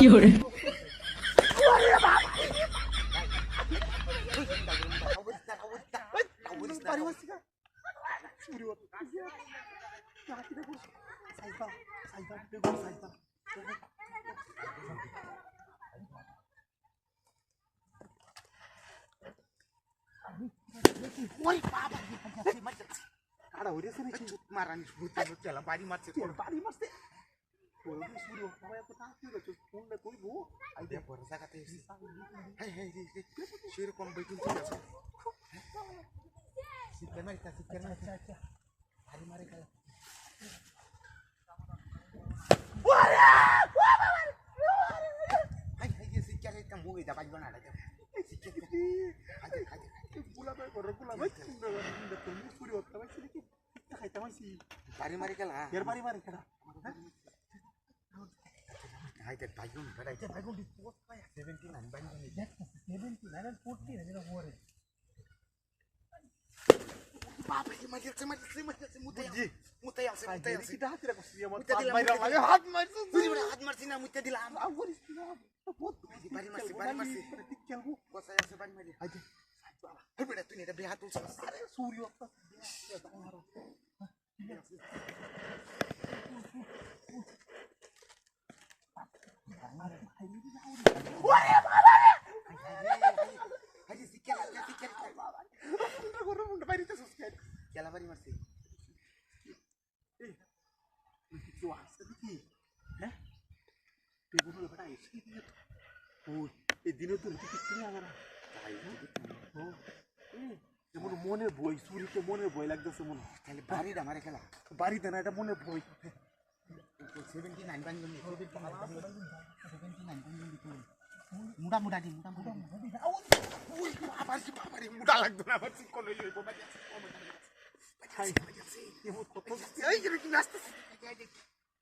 fiore, মনের বই চুরিতে মনের বই লাগতেছে মনে তাহলে বাড়িটা আমার খেলা বাড়িতে না এটা মনের বই 79 বাঙ্গি মুডা মুডা দি মুডা মুডা ওই বাবা কি বাবা রে মুডা লাগতো না আমার ঠিক কোন হইব বাবা খাই এমন কত এই যে কি নাস্তা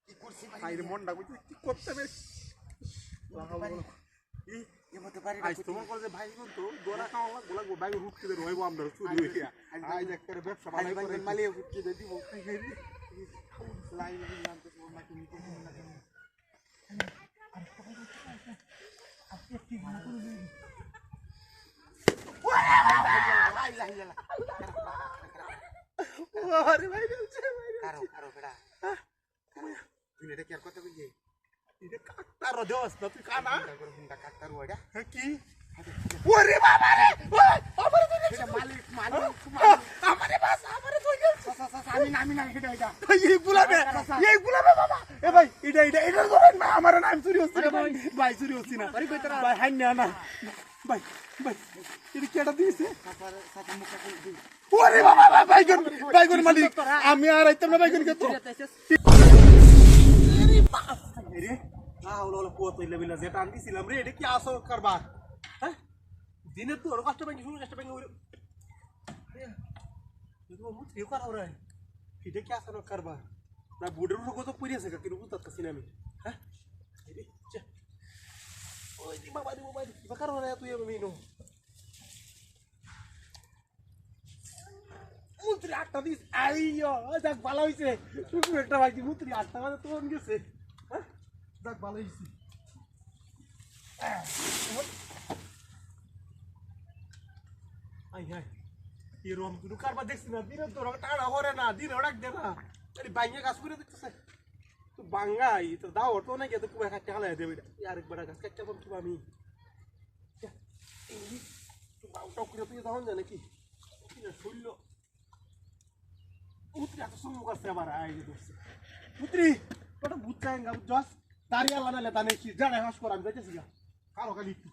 কি কুরসি ভাই আইরে মনটা বুঝি কি করতে হবে এই এমতে পারি আজ তোমার কলেজে ভাই বলতো দোরা খাওয়া লাগবো ভাই রুটকে দে রইবো আমরা চুরি হইয়া আজ একটা ব্যবসা ভালো করে মালিয়ে রুটকে দে দিব লাইন দিলাম তো তোমার মাকে নিতে না কেন আর কি ভালো করে দিই ওরে ভাই কারো কারো বেড়া তুই এটা কি আর কথা বলছিস এটা কাকতার দোস না তুই কানা কাকতার ওইটা কি ওরে বাবা রে আমারে তো এটা মালিক মালিক আমারে বাস আমারে তো আমি না এটা এটা এই গুলাবে বাবা এ ভাই এটা ধরেন না আমার নাম চুরি হচ্ছে ভাই চুরি হচ্ছে না ভাই হাই না ভাই এটা কেটা দিয়েছে ওরে বাবা বাইগন মালিক আমি আর আইতাম না বাইগন কে তো রে ওলা পুয়া তৈলে বিলা যেটা আনছিলাম রে এটা কি আসো করবা হ্যাঁ দিনে তো ওর কষ্ট ব্যাংকে শুরু চেষ্টা ব্যাংকে ওরে তুই মুত কি করা ওরে এটা কি আসো করবা না বুড়ের উপর কত পড়ে আছে কি বুঝতে পারছিস না আমি হ্যাঁ রে ওই দি বাবা দি কি করা ওরে তুই আমি নো মুত্রি আটটা দিস আইয়ো যাক ভালো হইছে শুধু একটা ভাই মুত্রি আটটা মানে তোন গেছে হ্যাঁ যাক ভালো হইছে আই এরকম তুই কারবার দেখছিস না দিনে তোর টাকা হরে না দিনে ডাক দে না আরে বাইঙ্গে কাজ করে দেখতেছে তো বাঙ্গাই তো দাও তো না গিয়ে তো কুয়া কাটতে হালাই দেবে আরেকবার গাছ কাটতে পারবো আমি তুই বাউটা করে তুই তখন জানে কি শুনল পুত্রি এত সম্মুখ আছে আবার আই দেখছি পুত্রি তোটা ভূত চাইঙ্গা জস দাঁড়িয়ে লানালে তানে কি জানা হাস কর আমি যাইতেছি গা কালো খালি একটু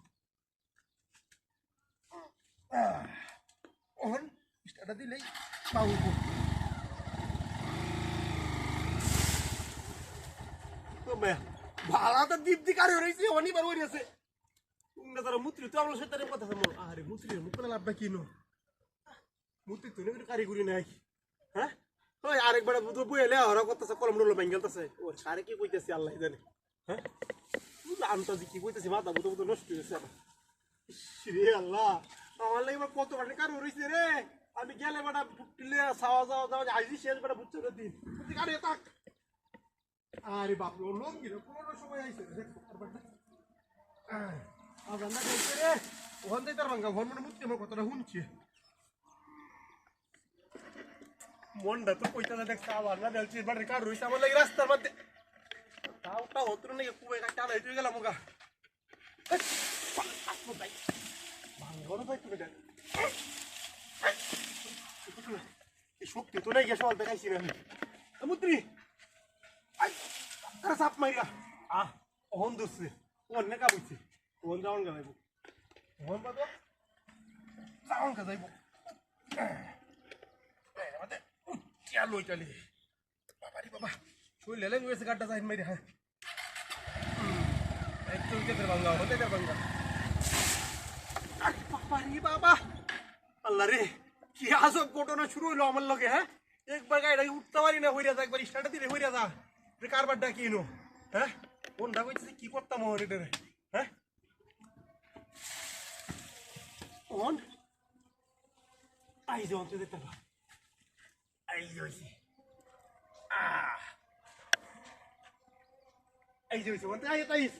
ওহন স্টার্টটা দিলেই পাবো তো মে ভাড়া তো দীপ্তি কারে রইছে অনিবার ওই আছে তুমি তার মুত্রি তো আমল সেটারে কথা মন আরে মুত্রি মুকলে লাভটা কিনো মুত্রি তো নেই কারিগরি নাই হ্যাঁ ওই আরেকবার বুধ বইলে ওরা করতেছে কলম রোল ব্যাঙ্গেলতেছে ও সারে কি কইতেছে আল্লাহ জানে হ্যাঁ আন্তাজি কি কইতেছে মাথা বুধ নষ্ট হয়েছে রে আল্লাহ আমার লাগি কত কাটে কার রইছে রে আমি গেলে বেটা বুটলে যাওয়া আইজি শেষ বেটা বুঝছো দিন তুই কারে তাক আরে বাপ রে লোক কি কোন সময় আইছে দেখো আজানটা দিছে রে ওখান থেকে তার ভাঙ্গা ফোন মানে মুক্তি আমার কথাটা শুনছি মনটা তো কইতা দেখছ আবার না দেলছি বাড়ির কার রইছে আমার লাগি রাস্তার মধ্যে তাওটা হতো না কুবে একটা লাইট হয়ে গেল মুগা ভাঙ্গনো ভাই তুমি দেখ এই শক্তি তো নাই গেছে অল্প দেখাইছি আমি মুদ্রি আই তারা সাপ মাইরা ওহন দোসে ওনে কা বুঝছি ওহন যাওন গা যাইব ওহন বাদ যাওন গা যাইব এই আমাতে উঠিয়া লই চলি বাবা রে বাবা শুই লেলে গেছে গাড্ডা যাইন মাইরা হ্যাঁ একটু কেদের ভাঙ্গা হতে কেদের ভাঙ্গা বাবা রে বাবা আল্লাহ রে কি আজব ঘটনা শুরু হইলো আমার লগে হ্যাঁ একবার গাড়ি উঠতে পারি না হইরা যা একবার স্টার্টে দিলে হইরা যা কারবার ডাকি নো হ্যাঁ কোনটা কইছে কি করতাম ওর এটা হ্যাঁ কোন আই যাও তুই দেখতে পা আই যাইছি আই যাইছি ওতে আই তাইস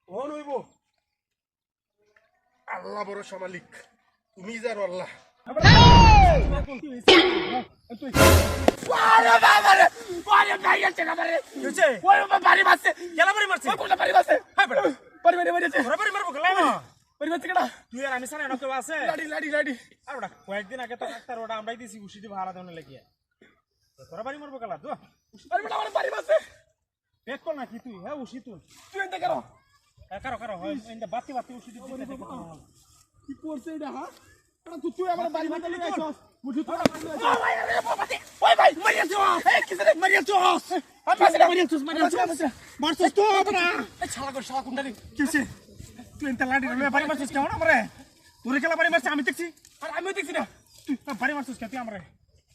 কোন হইবো আল্লাহ বড় মালিক তুমি জানো আল্লাহ কয়েকদিন আগে তো ডাক্তার ওটা আমরাই দিছি উষি দিব হারা দেওয়ার লাগিয়ে তোরা বাড়ি মারবো গেলা তো পেট কর নাকি তুই হ্যাঁ উষি তুই কারো কারো হয় বাতি বাতি উষি দিব কি করছে এটা হ্যাঁ তুই আমার বাড়ি ভাতে লই আইছস মুঠি তোরা ওই ভাই মারিয়াছো এই কিসে রে মারিয়াছো মারছস তো আপনা এই শালা কোনটা রে কিসে তুই এন্তা লাড়ি রে বাড়ি মারছস কেমন আমরে তোরে কেলা বাড়ি মারছ আমি দেখছি আর আমিও দেখছি না তুই বাড়ি মারছস কে তুই আমরে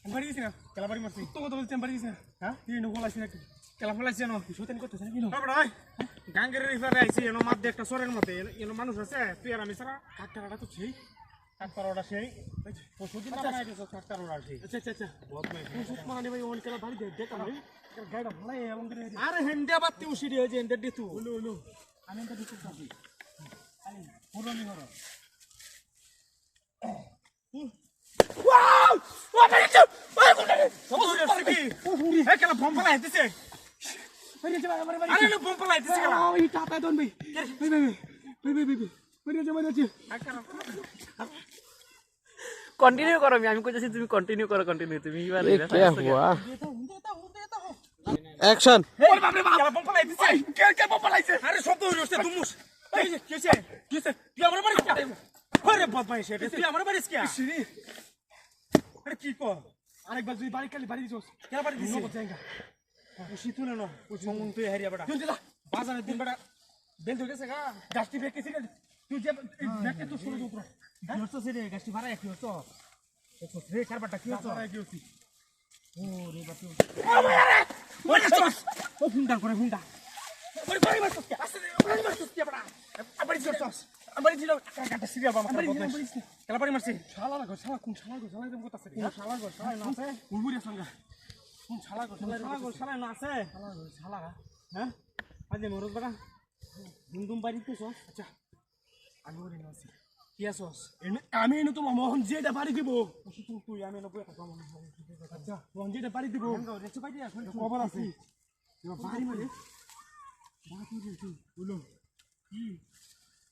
আমি বাড়ি গেছি না কেলা বাড়ি মারছিস তো কথা বলছিস বাড়ি গেছি না হ্যাঁ তুই নো বলাছিস না কেলা ফলাইছিস না তুই সতেন করতেছ না কি নো বাবা ভাই গাঙ্গের রিফারে আইছি এনো মাদ একটা সরের মতে এনো মানুষ আছে তুই আর আমি সারা ডাক্তারটা তো সেই ডাক্তার ওটা সেই ওষুধ না বানাই দিছ ডাক্তার ওটা সেই আচ্ছা বহুত নাই ওষুধ মানে ভাই ওন কেলা বাড়ি দে কাম গাড়ি ভালাই এবং আরে হেন্ডা বাতি উসি রে যে হেন্ডা দিতু ওলো আমি এটা দিতে চাই আরে পুরনি হর ওয়াও ও বাড়ি চুপ ওই কোন রে সব কি এ কেলা বম ফলাই দিছে আরে যে বাড়ি আরে নো বম ফলাই দিছে কেলা ওই টাটা দন ভাই कंटिन्यू करो আমি কইতাছি তুমি কন্টিনিউ করো কন্টিনিউ তুমি এবার क्या हुआ एक्शन ওরে বাপ রে বাপ কেলা বম ফলাই দিছে কে বম ফলাইছে আরে শব্দ হইছে তুমুস এই কিসে তুই আমার বাড়ি কে আরে বদমাইশ এটা তুই আমার বাড়ি কে আরে কি কো আরেকবার তুই বাড়ি কালি বাড়ি দিছস কেলা বাড়ি দিছিস নো জায়গা উসি তুলে না উসি মন তুই হারিয়া বড়া তুই যা বাজারে দিন বড়া বেল ধরে গেছে গা গাছটি বেকেছি তুই যে ব্যাগটা তো শুরু উপর কি হচ্ছে রে গাছটি ভাড়া কি হচ্ছে দেখো রে কারবারটা কি হচ্ছে কি হচ্ছে ও রে বাতু ও ভাই আরে ও ফুন্ডা করে ফুন্ডা বাড়ি মারছস কে আসে বাড়ি মারছস কে বড়া বাড়ি চড়ছস বাড়ি ছিল কাটা সিরিয়াল বাবা কেলা বাড়ি মারছি শালা লাগো শালা কোন শালা গো শালা এরকম কথা আছে কোন শালা গো শালা না আছে বুড়িয়া সঙ্গা কোন শালা গো শালা না আছে শালা হ্যাঁ আজ মরজ বড়া দুমদুম বাড়িতে সস আচ্ছা আমি ওরে নাছি কি আসস আমি এনে তো মোহন যেটা বাড়ি দিব তুই আমি এনে বইটা কম আচ্ছা মোহন যেটা বাড়ি দিব রেছে বাড়ি আসলে খবর আছে বাড়ি মানে বাকি রে তুই বলো কি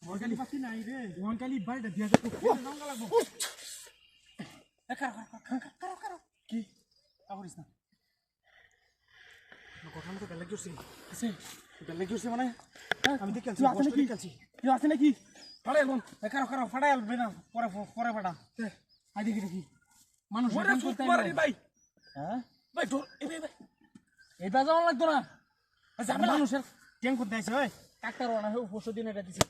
মোহনকালি পাতি নাই রে মোহনকালি বাড়িটা দিয়া যা তো নাঙ্গা লাগবো এ কারো কি আবরিস না কথা মতো বেলা গিয়েছি আছে বেলা গিয়েছি মানে আমি দেখি তুই আছে নাকি তুই আছে নাকি ফাড়াই এখন কারো ফাড়াই আলবে না পরে ফাড়া আই দেখি মানুষ ভাই হ্যাঁ ভাই এই বাজার লাগতো না মানুষের ট্যাঙ্ক করতে আছে ওই ডাক্তার ওনা ওষুধ দিন এটা দিছে